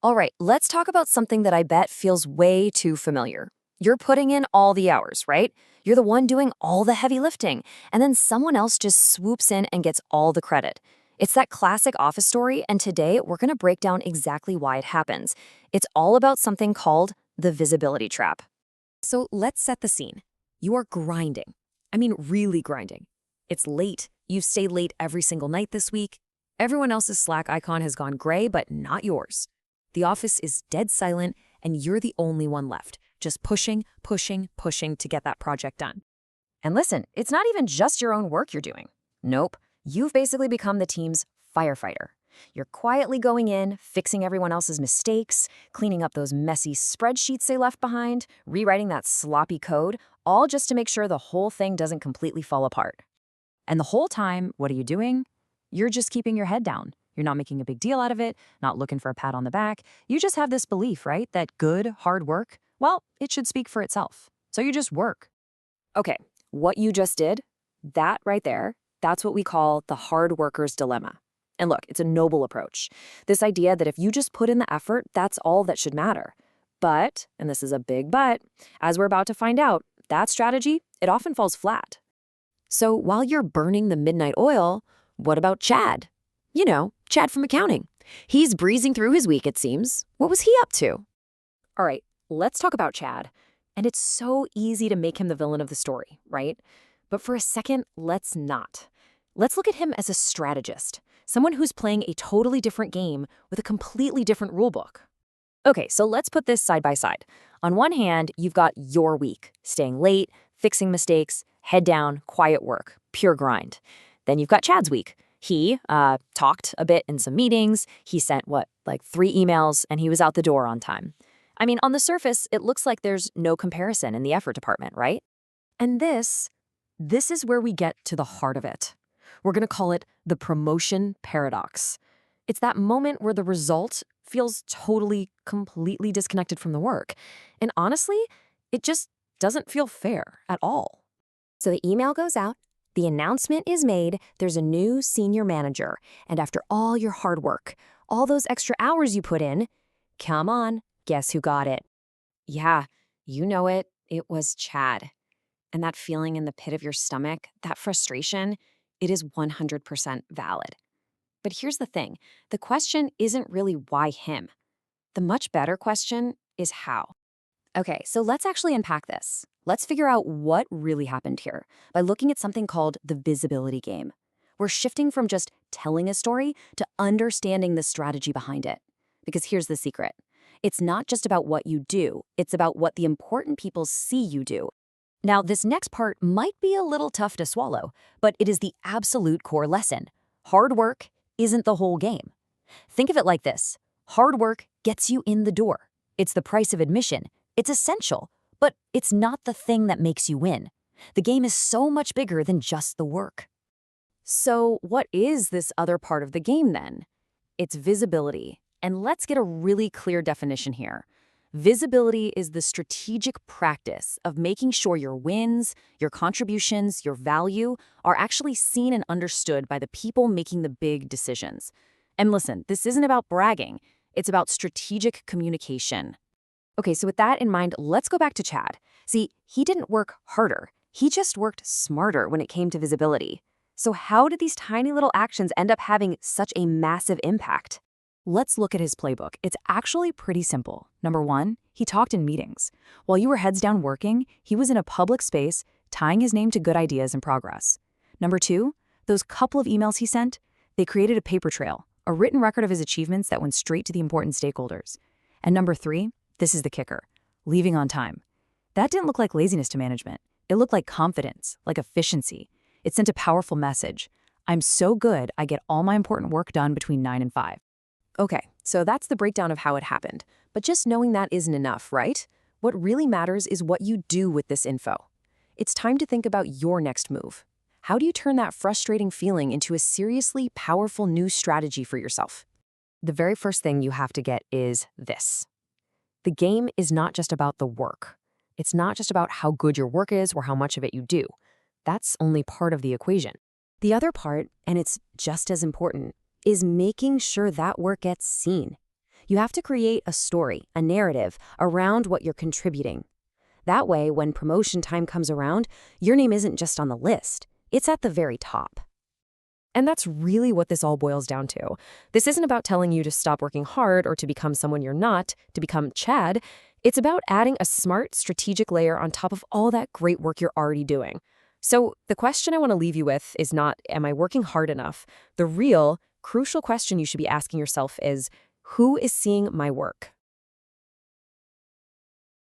All right, let's talk about something that I bet feels way too familiar. You're putting in all the hours, right? You're the one doing all the heavy lifting, and then someone else just swoops in and gets all the credit. It's that classic office story, and today we're going to break down exactly why it happens. It's all about something called the visibility trap. So let's set the scene. You are grinding. I mean, really grinding. It's late. You've stayed late every single night this week. Everyone else's Slack icon has gone gray, but not yours. The office is dead silent, and you're the only one left, just pushing, pushing, pushing to get that project done. And listen, it's not even just your own work you're doing. Nope, you've basically become the team's firefighter. You're quietly going in, fixing everyone else's mistakes, cleaning up those messy spreadsheets they left behind, rewriting that sloppy code, all just to make sure the whole thing doesn't completely fall apart. And the whole time, what are you doing? You're just keeping your head down. You're not making a big deal out of it, not looking for a pat on the back. You just have this belief, right, that good, hard work, well, it should speak for itself. So you just work. Okay, what you just did, that right there, that's what we call the hard worker's dilemma. And look, it's a noble approach. This idea that if you just put in the effort, that's all that should matter. But, and this is a big but, as we're about to find out, that strategy, it often falls flat. So while you're burning the midnight oil, what about Chad? You know, Chad from accounting. He's breezing through his week, it seems. What was he up to? All right, let's talk about Chad. And it's so easy to make him the villain of the story, right? But for a second, let's not. Let's look at him as a strategist, someone who's playing a totally different game with a completely different rulebook. Okay, so let's put this side by side. On one hand, you've got your week, staying late, fixing mistakes, head down, quiet work, pure grind. Then you've got Chad's week. He talked a bit in some meetings. He sent, like 3 emails, and he was out the door on time. I mean, on the surface, it looks like there's no comparison in the effort department, right? And this is where we get to the heart of it. We're going to call it the promotion paradox. It's that moment where the result feels totally, completely disconnected from the work. And honestly, it just doesn't feel fair at all. So the email goes out. The announcement is made, there's a new senior manager, and after all your hard work, all those extra hours you put in, come on, guess who got it? Yeah, you know it was Chad. And that feeling in the pit of your stomach, that frustration, it is 100% valid. But here's the thing, the question isn't really why him. The much better question is how. Okay, so let's actually unpack this. Let's figure out what really happened here by looking at something called the visibility game. We're shifting from just telling a story to understanding the strategy behind it. Because here's the secret. It's not just about what you do, it's about what the important people see you do. Now, this next part might be a little tough to swallow, but it is the absolute core lesson. Hard work isn't the whole game. Think of it like this. Hard work gets you in the door. It's the price of admission. It's essential, but it's not the thing that makes you win. The game is so much bigger than just the work. So what is this other part of the game then? It's visibility. And let's get a really clear definition here. Visibility is the strategic practice of making sure your wins, your contributions, your value are actually seen and understood by the people making the big decisions. And listen, this isn't about bragging. It's about strategic communication. Okay, so with that in mind, let's go back to Chad. See, he didn't work harder. He just worked smarter when it came to visibility. So how did these tiny little actions end up having such a massive impact? Let's look at his playbook. It's actually pretty simple. Number 1, he talked in meetings. While you were heads down working, he was in a public space, tying his name to good ideas and progress. Number 2, those couple of emails he sent, they created a paper trail, a written record of his achievements that went straight to the important stakeholders. And number 3, this is the kicker, leaving on time. That didn't look like laziness to management. It looked like confidence, like efficiency. It sent a powerful message. I'm so good, I get all my important work done between 9 and 5. Okay, so that's the breakdown of how it happened. But just knowing that isn't enough, right? What really matters is what you do with this info. It's time to think about your next move. How do you turn that frustrating feeling into a seriously powerful new strategy for yourself? The very first thing you have to get is this. The game is not just about the work. It's not just about how good your work is or how much of it you do. That's only part of the equation. The other part, and it's just as important, is making sure that work gets seen. You have to create a story, a narrative, around what you're contributing. That way, when promotion time comes around, your name isn't just on the list. It's at the very top. And that's really what this all boils down to. This isn't about telling you to stop working hard or to become someone you're not, to become Chad. It's about adding a smart, strategic layer on top of all that great work you're already doing. So the question I want to leave you with is not, am I working hard enough? The real, crucial question you should be asking yourself is, who is seeing my work?